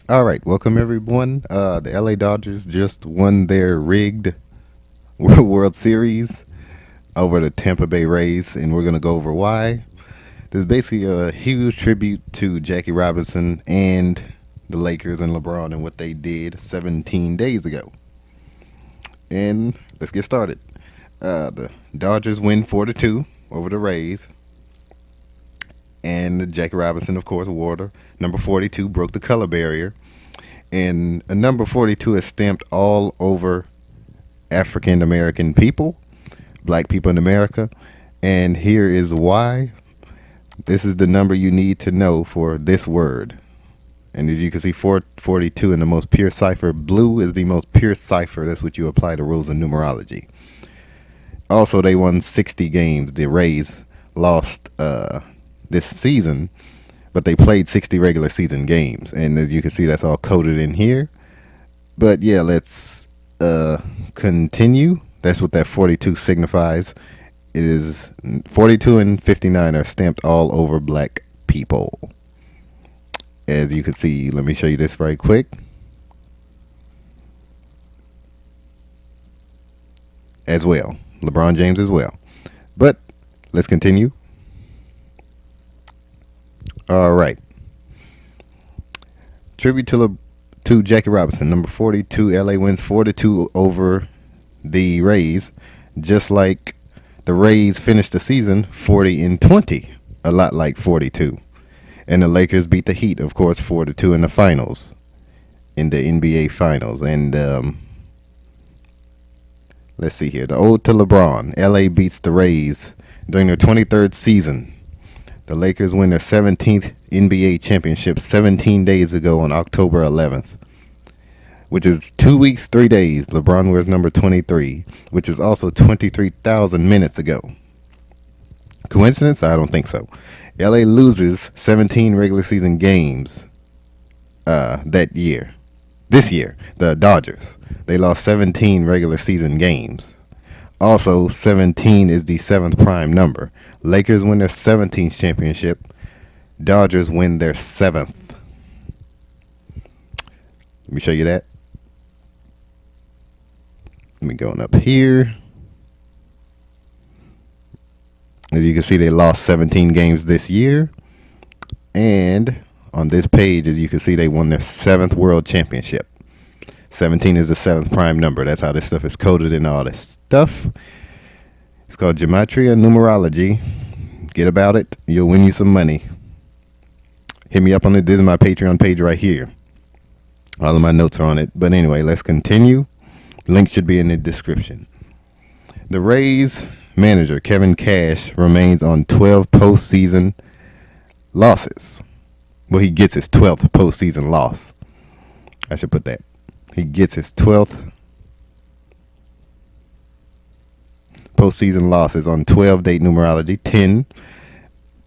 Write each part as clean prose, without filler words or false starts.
All right, welcome everyone. The LA Dodgers just won their rigged World Series over the Tampa Bay Rays, and we're going to go over why. This is basically a huge tribute to Jackie Robinson and the Lakers and LeBron and what they did 17 days ago. And let's get started. The Dodgers win 4-2 over the Rays, and Jackie Robinson, of course, wore the number 42, broke the color barrier, and a number 42 is stamped all over African American people, black people in America. And here is why. This is the number you need to know for this word. And as you can see, 442 in the most pure cipher. Blue is the most pure cipher. That's what you apply to rules of numerology. Also, they won 60 games. The Rays lost this season, but they played 60 regular season games. And as you can see, that's all coded in here. But yeah, let's continue. That's what that 42 signifies. It is 42 and 59 are stamped all over black people. As you can see, let me show you this very quick. As well. LeBron James as well. But let's continue. All right. Tribute to Jackie Robinson, number 42. LA wins 4-2 over the Rays, just like the Rays finished the season 40-20, a lot like 42. And the Lakers beat the Heat, of course, 4-2 in the finals, in the NBA Finals. And let's see here. The ode to LeBron. LA beats the Rays during their 23rd season. The Lakers win their 17th NBA championship 17 days ago on October 11th, which is 2 weeks, 3 days. LeBron wears number 23, which is also 23,000 minutes ago. Coincidence? I don't think so. LA loses 17 regular season games that year. This year, the Dodgers. They lost 17 regular season games. Also, 17 is the 7th prime number. Lakers win their 17th championship. Dodgers win their 7th. Let me show you that. Let me go on up here. As you can see, they lost 17 games this year. And on this page, as you can see, they won their 7th world championship. 17 is the 7th prime number. That's how this stuff is coded and all this stuff. It's called gematria numerology. Get about it. You'll win you some money. Hit me up on it. This is my Patreon page right here. All of my notes are on it. But anyway, let's continue. Link should be in the description. The Rays manager, Kevin Cash, remains on 12 postseason losses. Well, he gets his 12th postseason loss. I should put that. He gets his 12th postseason losses on 12-date numerology. 10,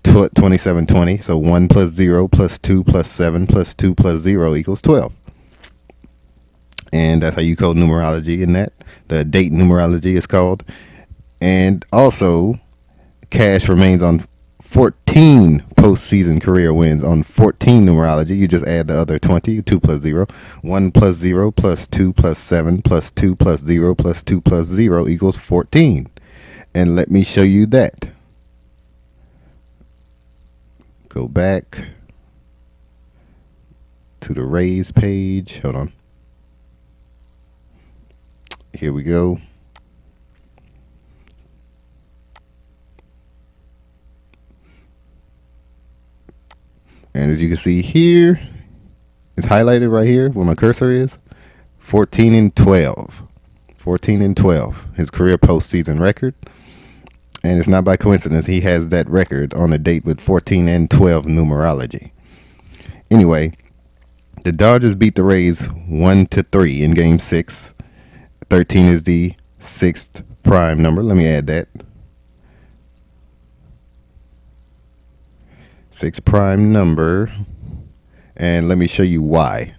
27-20. So 1 plus 0 plus 2 plus 7 plus 2 plus 0 equals 12. And that's how you code numerology in that. The date numerology is called. And also, Cash remains on 14 postseason career wins on 14 numerology. You just add the other 20, 2 plus 0. 1 plus 0 plus 2 plus 7 plus 2 plus 0 plus 2 plus 0 equals 14. And let me show you that. Go back to the Rays page. Hold on. Here we go. And as you can see here, it's highlighted right here where my cursor is. 14-12. 14-12. His career postseason record. And it's not by coincidence he has that record on a date with 14-12 numerology. Anyway, the Dodgers beat the Rays 1-3 in Game 6. 13 is the 6th prime number. Let me add that. 6th prime number. And let me show you why.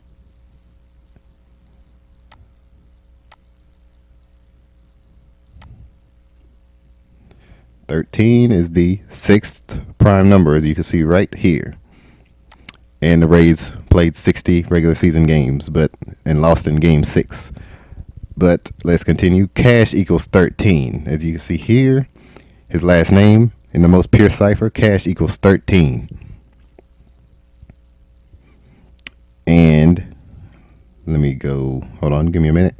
"13 is the 6th prime number, as you can see right here. and the Rays played 60 regular season games, and lost in Game 6. But let's continue. Cash equals 13. As you can see here, his last name in the most pure cipher, Cash equals 13. And let me go. Hold on, give me a minute.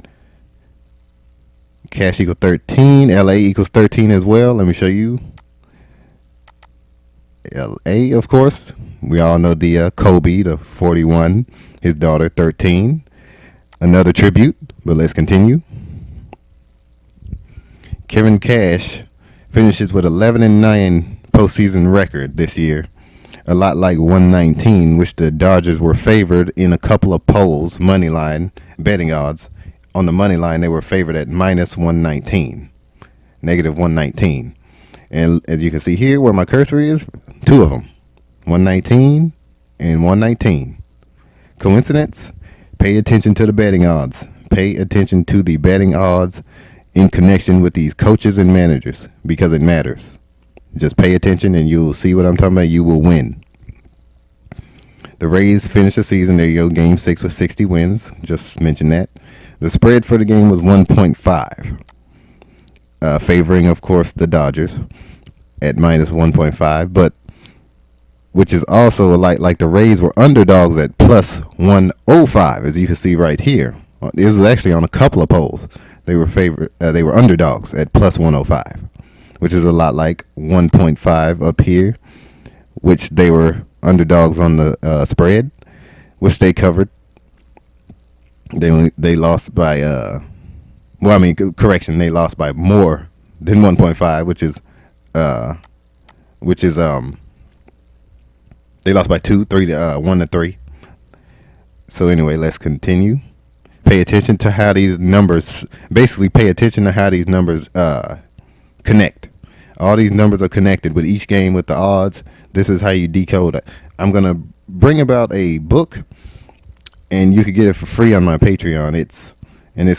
Cash equals 13. LA equals 13 as well. Let me show you. LA, of course. We all know the Kobe, the 41. His daughter, 13. Another tribute, but let's continue. Kevin Cash finishes with 11-9 postseason record this year. A lot like 119, which the Dodgers were favored in a couple of polls, money line, betting odds. On the money line, they were favored at minus 119, negative 119. And as you can see here where my cursor is, two of them, 119 and 119. Coincidence? Pay attention to the betting odds. Pay attention to the betting odds in connection with these coaches and managers because it matters. Just pay attention and you'll see what I'm talking about. You will win. The Rays finished the season. There you go. Game 6 with 60 wins. Just mentioned that. The spread for the game was 1.5. Favoring, of course, the Dodgers at minus 1.5. But which is also like the Rays were underdogs at plus 105, as you can see right here. This was actually on a couple of polls. They were underdogs at plus 105. Which is a lot like 1.5 up here, which they were underdogs on the spread, which they covered. They lost by they lost by more than 1.5, they lost by 1 to 3. So anyway, let's continue. Pay attention to how these numbers connect. All these numbers are connected with each game with the odds. This is how you decode it. I'm going to bring about a book, and you can get it for free on my Patreon. It's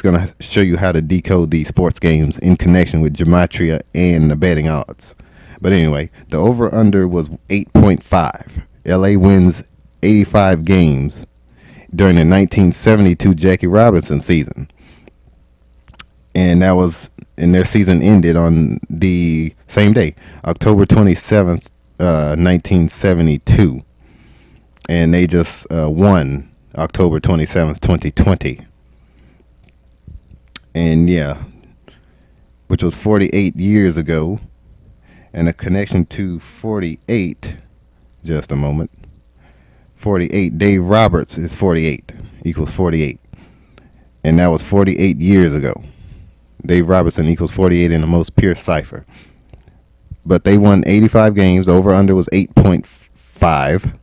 going to show you how to decode these sports games in connection with gematria and the betting odds. But anyway, the over-under was 8.5. LA wins 85 games during the 1972 Jackie Robinson season. And their season ended on the same day, October 27th, 1972. And they just won October 27th, 2020. And yeah, which was 48 years ago. And a connection to 48, just a moment. 48, Dave Roberts is 48, equals 48. And that was 48 years ago. Dave Robertson equals 48 in the most pure cipher. But they won 85 games. Over-under was 8.5.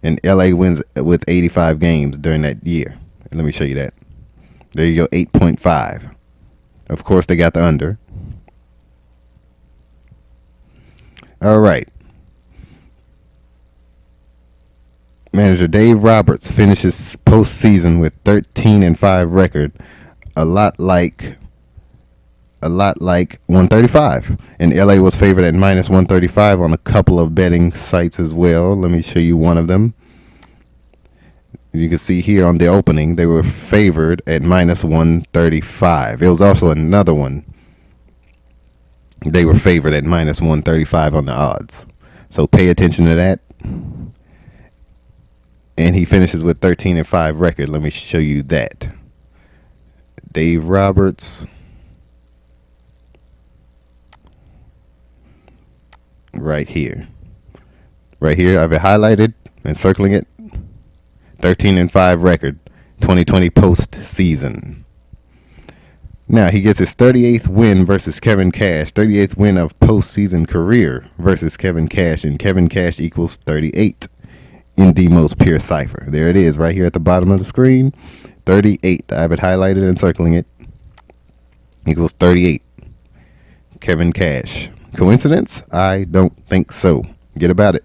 And LA wins with 85 games during that year. Let me show you that. There you go, 8.5. Of course, they got the under. All right. Manager Dave Roberts finishes postseason with 13-5 record. A lot like 135, and LA was favored at minus 135 on a couple of betting sites as well. Let me show you one of them. As you can see here on the opening, they were favored at minus 135. There was also another one. They were favored at minus 135 on the odds. So pay attention to that. And he finishes with 13-5 record. Let me show you that. Dave Roberts. Right here. Right here, I've highlighted and circling it. 13-5 record, 2020 postseason. Now he gets his 38th win versus Kevin Cash. 38th win of postseason career versus Kevin Cash, and Kevin Cash equals 38 in the most pure cipher. There it is, right here at the bottom of the screen. 38. I have it highlighted and circling it. Equals 38. Kevin Cash. Coincidence? I don't think so. Get about it.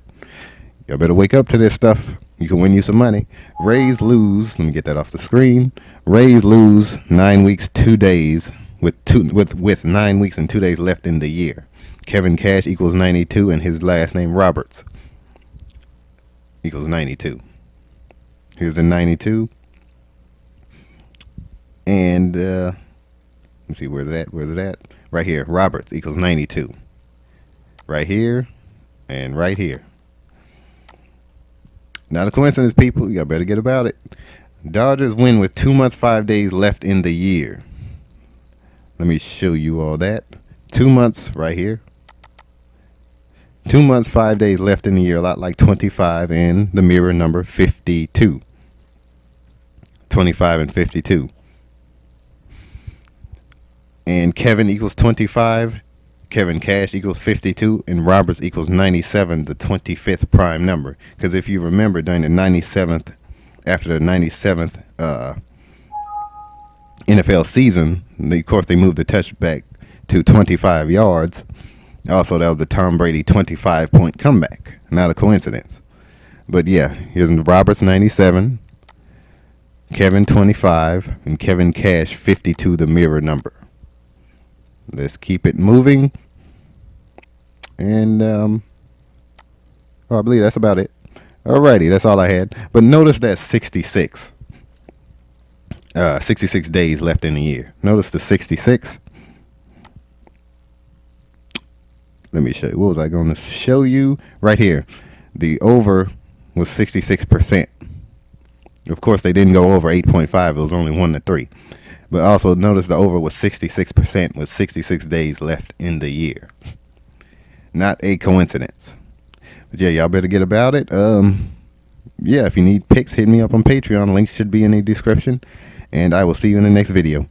Y'all better wake up to this stuff. You can win you some money. Rays lose. Let me get that off the screen. Rays lose 9 weeks, 2 days with 9 weeks and 2 days left in the year. Kevin Cash equals 92 and his last name Roberts equals 92. Here's the 92. And let's see, where's it at? Where's it at? Right here. Roberts equals 92. Right here and right here. Not a coincidence, people. Y'all better get about it. Dodgers win with 2 months, 5 days left in the year. Let me show you all that. 2 months right here. 2 months, 5 days left in the year. A lot like 25 and the mirror number 52. 25 and 52. And Kevin equals 25. Kevin Cash equals 52, and Roberts equals 97, the 25th prime number. Because if you remember, during the 97th, after the 97th NFL season, of course, they moved the touchback to 25 yards. Also, that was the Tom Brady 25-point comeback. Not a coincidence. But yeah, here's Roberts 97, Kevin 25, and Kevin Cash 52, the mirror number. Let's keep it moving. And I believe that's about it. Alrighty, that's all I had. But notice that 66 days left in the year. Notice the 66. Let me show you. What was I going to show you? Right here. The over was 66%. Of course, they didn't go over 8.5. It was only 1-3. But also notice the over was 66% with 66 days left in the year. Not a coincidence. But yeah, y'all better get about it. Yeah, if you need picks, hit me up on Patreon. Link should be in the description. And I will see you in the next video.